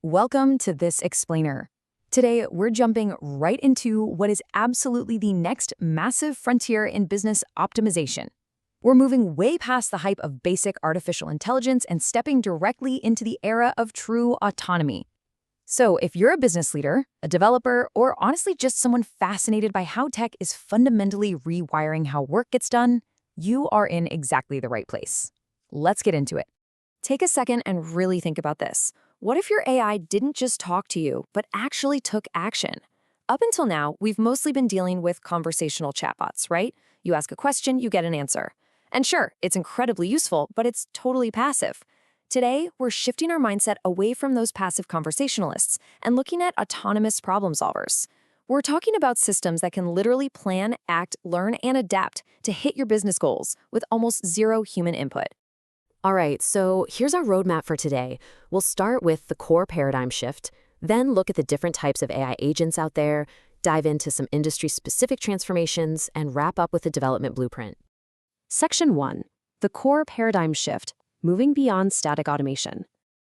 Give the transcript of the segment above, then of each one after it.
Welcome to This Explainer. Today, we're jumping right into what is absolutely the next massive frontier in business optimization. We're moving way past the hype of basic artificial intelligence and stepping directly into the era of true autonomy. So, if you're a business leader, a developer, or honestly just someone fascinated by how tech is fundamentally rewiring how work gets done, you are in exactly the right place. Let's get into it. Take a second and really think about this. What if your AI didn't just talk to you, but actually took action? Up until now, we've mostly been dealing with conversational chatbots, right? You ask a question, you get an answer. And sure, it's incredibly useful, but it's totally passive. Today, we're shifting our mindset away from those passive conversationalists and looking at autonomous problem solvers. We're talking about systems that can literally plan, act, learn, and adapt to hit your business goals with almost zero human input. All right, so here's our roadmap for today. We'll start with the core paradigm shift, then look at the different types of AI agents out there, dive into some industry-specific transformations, and wrap up with the development blueprint. Section 1. The core paradigm shift, moving beyond static automation.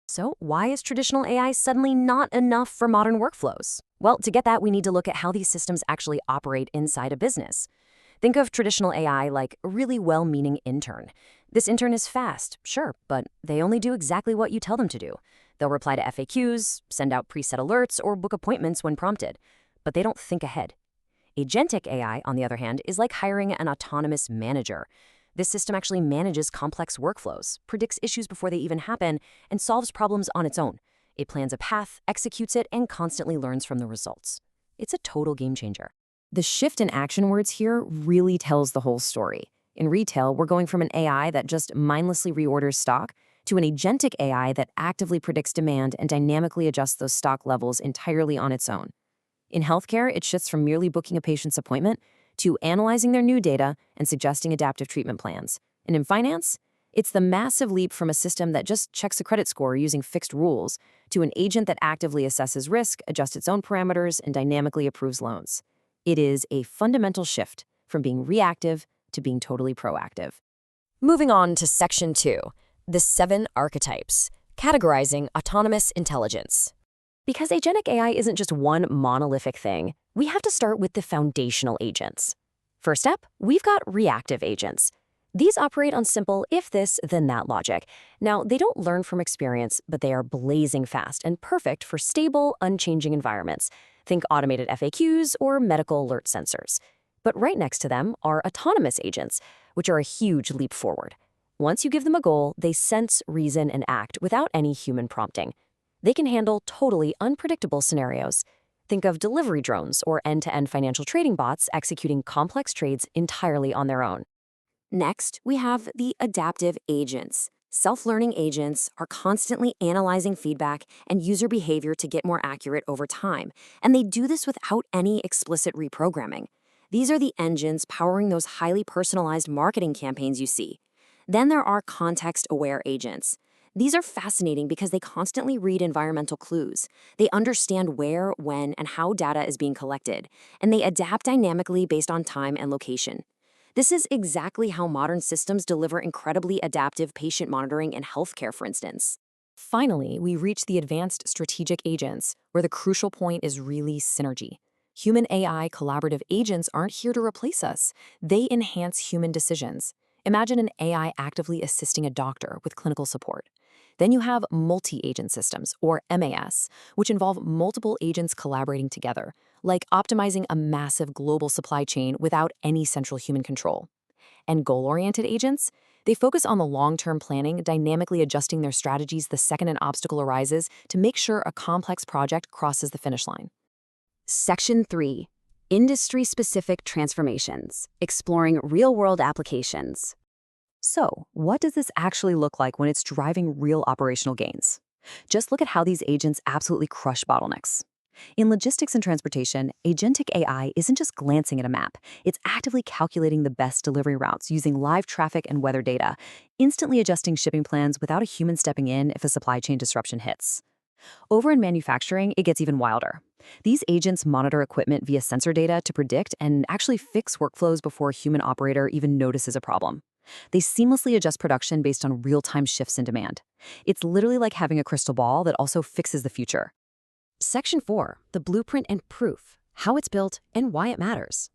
So why is traditional AI suddenly not enough for modern workflows? Well, to get that, we need to look at how these systems actually operate inside a business. Think of traditional AI like a really well-meaning intern. This intern is fast, sure, but they only do exactly what you tell them to do. They'll reply to FAQs, send out preset alerts, or book appointments when prompted. But they don't think ahead. Agentic AI, on the other hand, is like hiring an autonomous manager. This system actually manages complex workflows, predicts issues before they even happen, and solves problems on its own. It plans a path, executes it, and constantly learns from the results. It's a total game changer. The shift in action words here really tells the whole story. In retail, we're going from an AI that just mindlessly reorders stock to an agentic AI that actively predicts demand and dynamically adjusts those stock levels entirely on its own. In healthcare, it shifts from merely booking a patient's appointment to analyzing their new data and suggesting adaptive treatment plans. And in finance, it's the massive leap from a system that just checks a credit score using fixed rules to an agent that actively assesses risk, adjusts its own parameters, and dynamically approves loans. It is a fundamental shift from being reactive to being totally proactive. Moving on to Section 2, the 7 archetypes, categorizing autonomous intelligence. Because agentic AI isn't just one monolithic thing, we have to start with the foundational agents. First up, we've got reactive agents. These operate on simple if this, then that logic. Now, they don't learn from experience, but they are blazing fast and perfect for stable, unchanging environments. Think automated FAQs or medical alert sensors. But right next to them are autonomous agents, which are a huge leap forward. Once you give them a goal, they sense, reason, and act without any human prompting. They can handle totally unpredictable scenarios. Think of delivery drones or end-to-end financial trading bots executing complex trades entirely on their own. Next, we have the adaptive agents. Self-learning agents are constantly analyzing feedback and user behavior to get more accurate over time, and they do this without any explicit reprogramming. These are the engines powering those highly personalized marketing campaigns you see. Then there are context-aware agents. These are fascinating because they constantly read environmental clues. They understand where, when, and how data is being collected, and they adapt dynamically based on time and location. This is exactly how modern systems deliver incredibly adaptive patient monitoring in healthcare, for instance. Finally, we reach the advanced strategic agents, where the crucial point is really synergy. Human AI collaborative agents aren't here to replace us. They enhance human decisions. Imagine an AI actively assisting a doctor with clinical support. Then you have multi-agent systems, or MAS, which involve multiple agents collaborating together, like optimizing a massive global supply chain without any central human control. And goal-oriented agents? They focus on the long-term planning, dynamically adjusting their strategies the second an obstacle arises to make sure a complex project crosses the finish line. Section 3. Industry-specific transformations, exploring real-world applications. So, what does this actually look like when it's driving real operational gains? Just look at how these agents absolutely crush bottlenecks. In logistics and transportation, agentic AI isn't just glancing at a map. It's actively calculating the best delivery routes using live traffic and weather data, instantly adjusting shipping plans without a human stepping in if a supply chain disruption hits. Over in manufacturing, it gets even wilder. These agents monitor equipment via sensor data to predict and actually fix workflows before a human operator even notices a problem. They seamlessly adjust production based on real-time shifts in demand. It's literally like having a crystal ball that also fixes the future. Section 4, the blueprint and proof, how it's built and why it matters.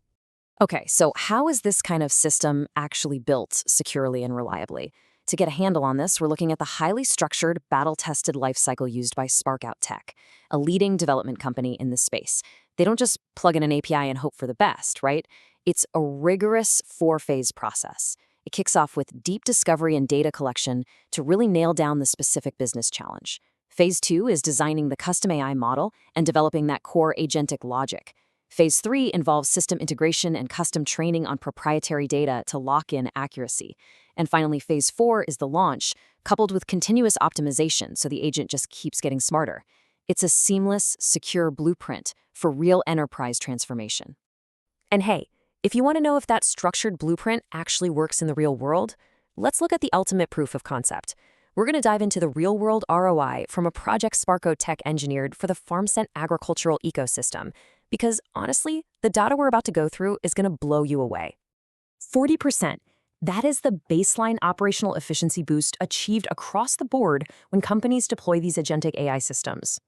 Okay, so how is this kind of system actually built securely and reliably? To get a handle on this, we're looking at the highly structured, battle-tested lifecycle used by Sparkout Tech, a leading development company in this space. They don't just plug in an API and hope for the best, right? It's a rigorous four-phase process. It kicks off with deep discovery and data collection to really nail down the specific business challenge. Phase 2 is designing the custom AI model and developing that core agentic logic. Phase 3 involves system integration and custom training on proprietary data to lock in accuracy. And finally, Phase 4 is the launch, coupled with continuous optimization so the agent just keeps getting smarter. It's a seamless, secure blueprint for real enterprise transformation. And hey, if you want to know if that structured blueprint actually works in the real world, let's look at the ultimate proof of concept. We're going to dive into the real-world ROI from a project Sparko Tech engineered for the FarmScent agricultural ecosystem. Because honestly, the data we're about to go through is going to blow you away. 40%. That is the baseline operational efficiency boost achieved across the board when companies deploy these agentic AI systems.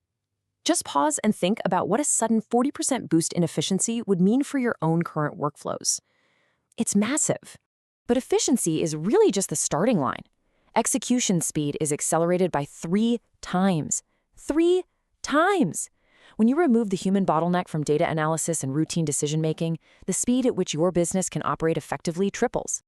Just pause and think about what a sudden 40% boost in efficiency would mean for your own current workflows. It's massive. But efficiency is really just the starting line. Execution speed is accelerated by 3 times. 3 times! When you remove the human bottleneck from data analysis and routine decision-making, the speed at which your business can operate effectively triples.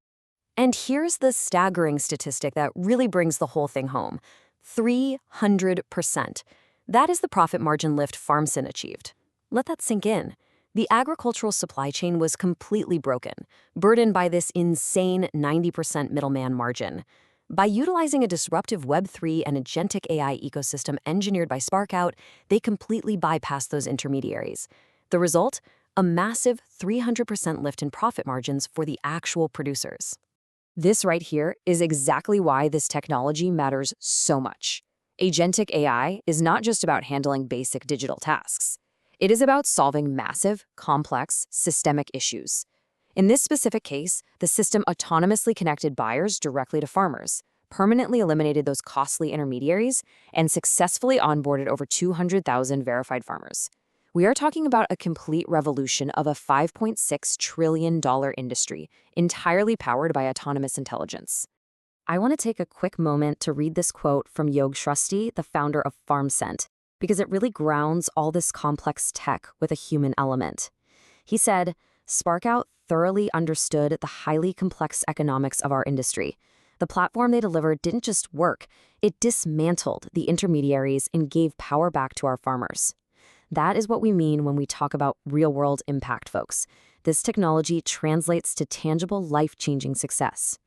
And here's the staggering statistic that really brings the whole thing home. 300%. That is the profit margin lift FarmScent achieved. Let that sink in. The agricultural supply chain was completely broken, burdened by this insane 90% middleman margin. By utilizing a disruptive Web3 and agentic AI ecosystem engineered by Sparkout, they completely bypassed those intermediaries. The result? A massive 300% lift in profit margins for the actual producers. This right here is exactly why this technology matters so much. Agentic AI is not just about handling basic digital tasks. It is about solving massive, complex, systemic issues. In this specific case, the system autonomously connected buyers directly to farmers, permanently eliminated those costly intermediaries, and successfully onboarded over 200,000 verified farmers. We are talking about a complete revolution of a $5.6 trillion industry, entirely powered by autonomous intelligence. I want to take a quick moment to read this quote from Yog Shrustri, the founder of FarmScent, because it really grounds all this complex tech with a human element. He said, Sparkout thoroughly understood the highly complex economics of our industry. The platform they delivered didn't just work, it dismantled the intermediaries and gave power back to our farmers. That is what we mean when we talk about real-world impact, folks. This technology translates to tangible, life-changing success.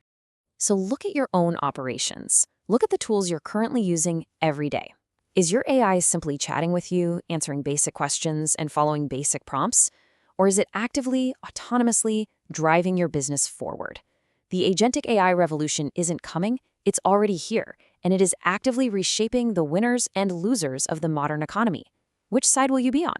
So look at your own operations. Look at the tools you're currently using every day. Is your AI simply chatting with you, answering basic questions, and following basic prompts? Or is it actively, autonomously driving your business forward? The agentic AI revolution isn't coming, it's already here, and it is actively reshaping the winners and losers of the modern economy. Which side will you be on?